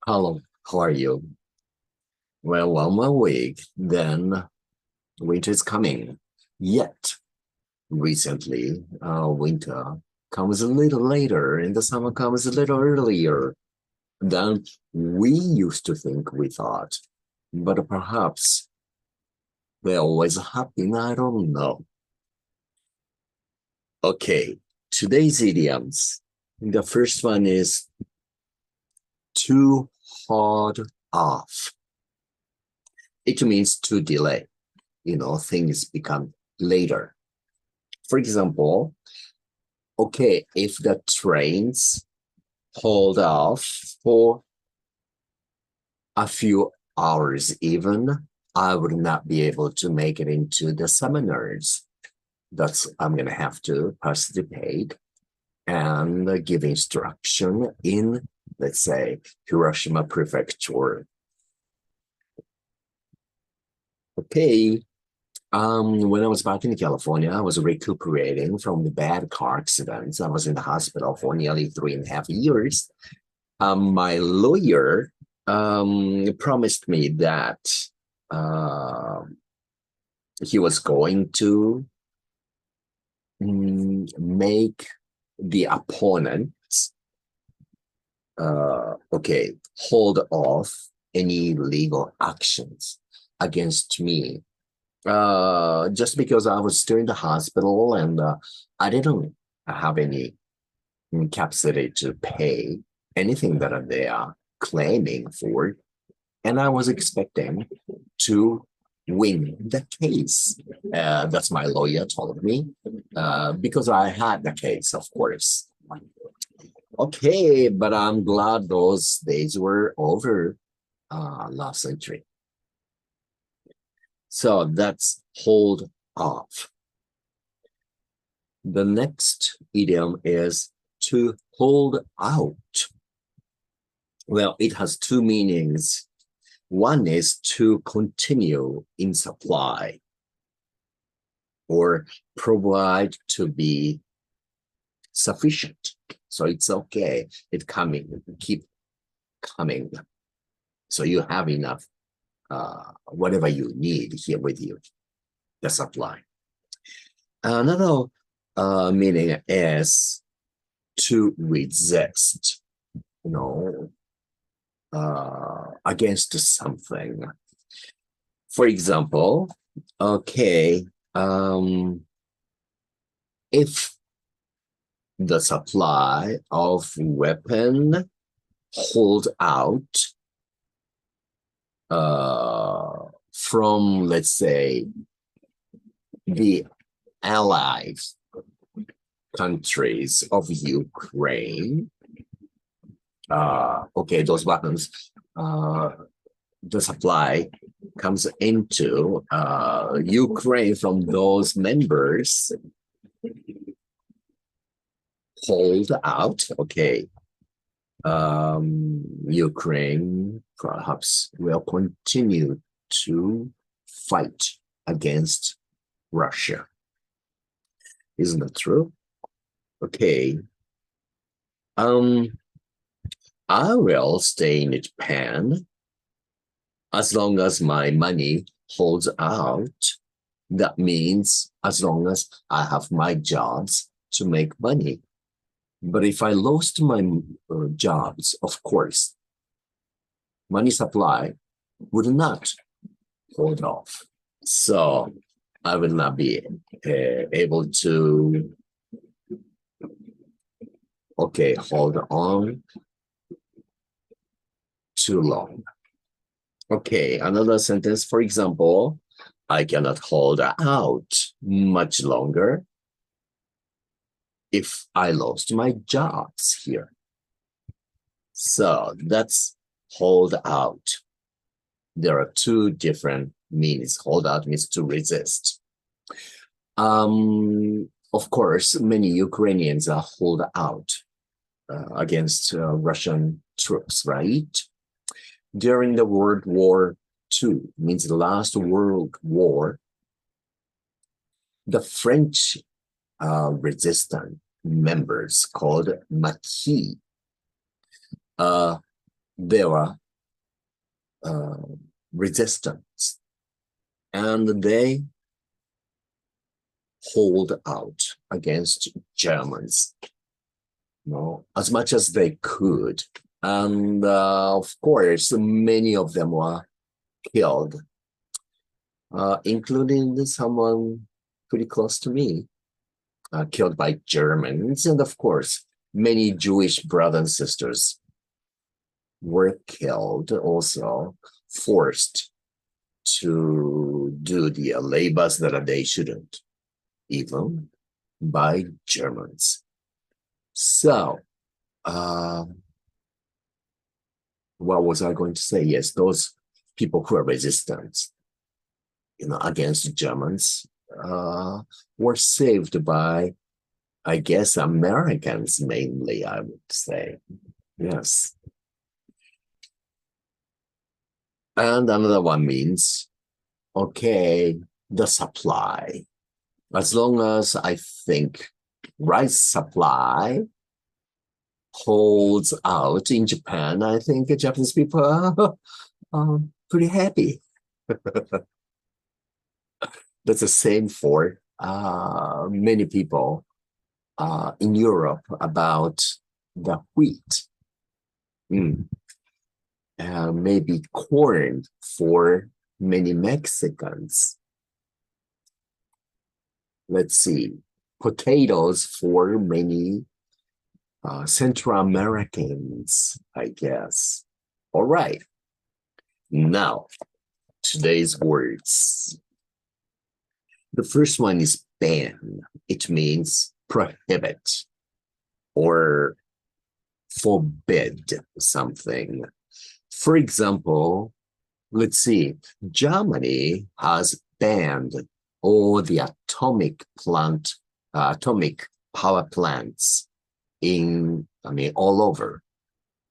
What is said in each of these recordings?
Hello, how are you? Well, 1 more week, then winter is coming. Yet, recently, winter comes a little later and the summer comes a little earlier than we used to think we thought. But perhaps they always happen, I don't know. Okay, today's idioms. The first one is to hold off. It means to delay. Things become later. For example, okay, if the trains hold off for a few hours even, I would not be able to make it into the seminars. I'm going to have to participate and give instruction in, let's say, Hiroshima Prefecture. Okay, when I was back in California, I was recuperating from the bad car accidents. I was in the hospital for nearly 3.5 years. My lawyer promised me that uh, he was going to make the opponents, hold off any legal actions against me just because I was still in the hospital and I didn't have any capacity to pay anything that they are claiming for. And I was expecting to win the case. That's my lawyer told me, because I had the case, of course. Okay, but I'm glad those days were over last century. So that's hold off. The next idiom is to hold out. Well, it has two meanings. One is to continue in supply or provide to be sufficient. So it's okay. Keep coming. So you have enough, whatever you need here with you, the supply. Another meaning is to resist, against something. For example, okay, if the supply of weapon hold out from, let's say, the allied countries of Ukraine, those weapons, the supply comes into Ukraine from those members, hold out, okay. Ukraine perhaps will continue to fight against Russia. Isn't that true? Okay. I will stay in Japan as long as my money holds out. That means as long as I have my jobs to make money. But if I lost my jobs, of course, money supply would not hold off. So I will not be able to, hold on too long. Okay, another sentence, for example, I cannot hold out much longer if I lost my jobs here. So that's hold out. There are two different meanings. Hold out means to resist. Of course, many Ukrainians are hold out against Russian troops, right? During the World War II, means the last World War, the French resistant members called Maquis there were resistance, and they hold out against Germans, as much as they could. And of course, many of them were killed, including someone pretty close to me, killed by Germans. And of course, many Jewish brothers and sisters were killed, also forced to do the labors that they shouldn't, even by Germans. So, what was I going to say? Yes, those people who are resistant, against Germans, were saved by, I guess, Americans mainly, I would say. Yes. And another one means, okay, the supply. As long as I think rice supply holds out in Japan, I think Japanese people are pretty happy. That's the same for many people in Europe about the wheat. Maybe corn for many Mexicans. Let's see, potatoes for many Central Americans, I guess. All right. Now, today's words. The first one is ban. It means prohibit or forbid something. For example, let's see, Germany has banned all the atomic power plants all over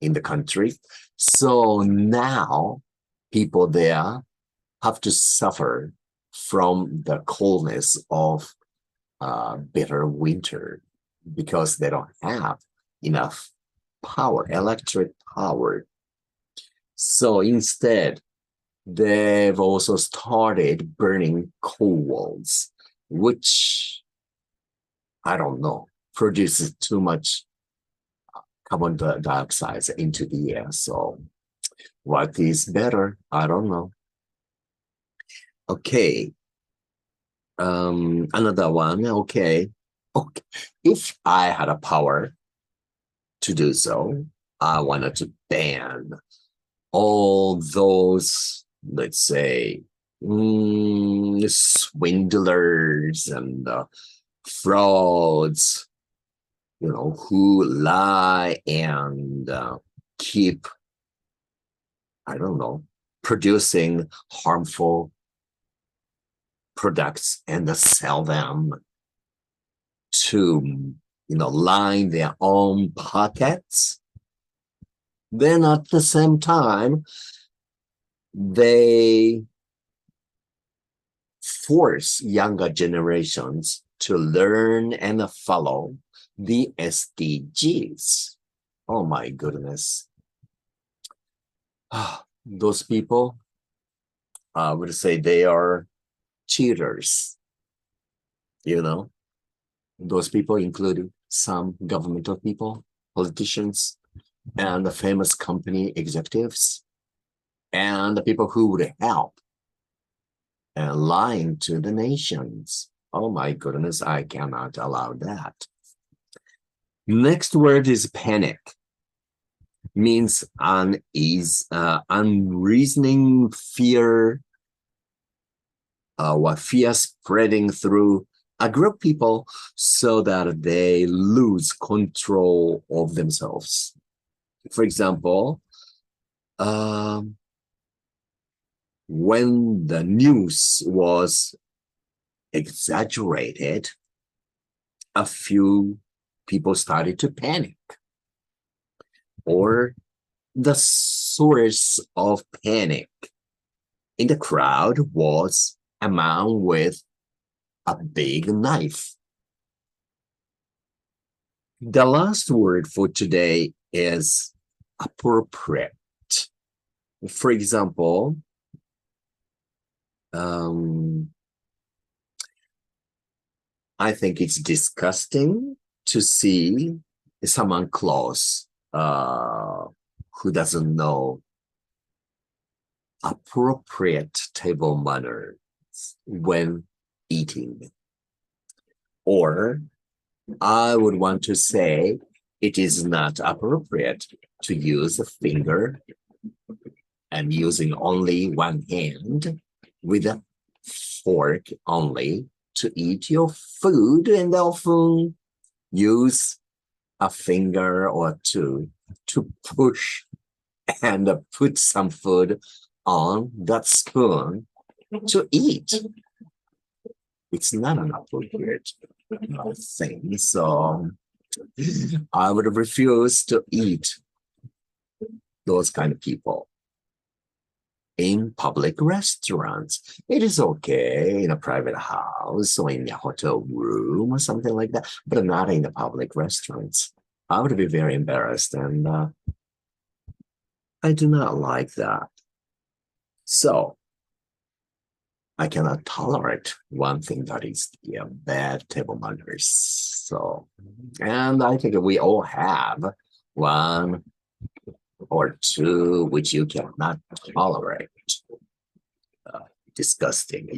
in the country. So now people there have to suffer from the coldness of bitter winter because they don't have enough power, electric power. So instead, they've also started burning coal walls, which, I don't know, produces too much carbon dioxide into the air. So what is better? I don't know. Okay. Another one. Okay. If I had a power to do so, I wanted to ban all those, let's say, swindlers and frauds, who lie and keep, I don't know, producing harmful products and sell them to, line their own pockets. Then at the same time, they force younger generations to learn and follow the SDGs. Oh my goodness. Those people, I would say they are cheaters. Those people include some governmental people, politicians, and the famous company executives, and the people who would help and lying to the nations. Oh my goodness, I cannot allow that. Next word is panic. Means unreasoning fear, or fear spreading through a group of people so that they lose control of themselves. For example, when the news was exaggerated, a few people started to panic. Or the source of panic in the crowd was a man with a big knife. The last word for today is appropriate. For example, I think it's disgusting to see someone close who doesn't know appropriate table manners when eating. Or I would want to say it is not appropriate to use a finger and using only one hand with a fork only to eat your food, and often use a finger or two to push and put some food on that spoon to eat. It's not an appropriate thing. So I would refuse to eat those kind of people in public restaurants. It is okay in a private house or in a hotel room or something like that, but not in the public restaurants. I would be very embarrassed, and I do not like that. So I cannot tolerate one thing, that is bad table manners. So, and I think we all have one or two which you cannot tolerate. Disgusting,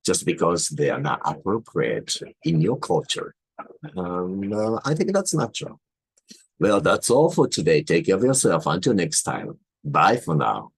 just because they are not appropriate in your culture. I think that's not true. Well, that's all for today. Take care of yourself. Until next time. Bye for now.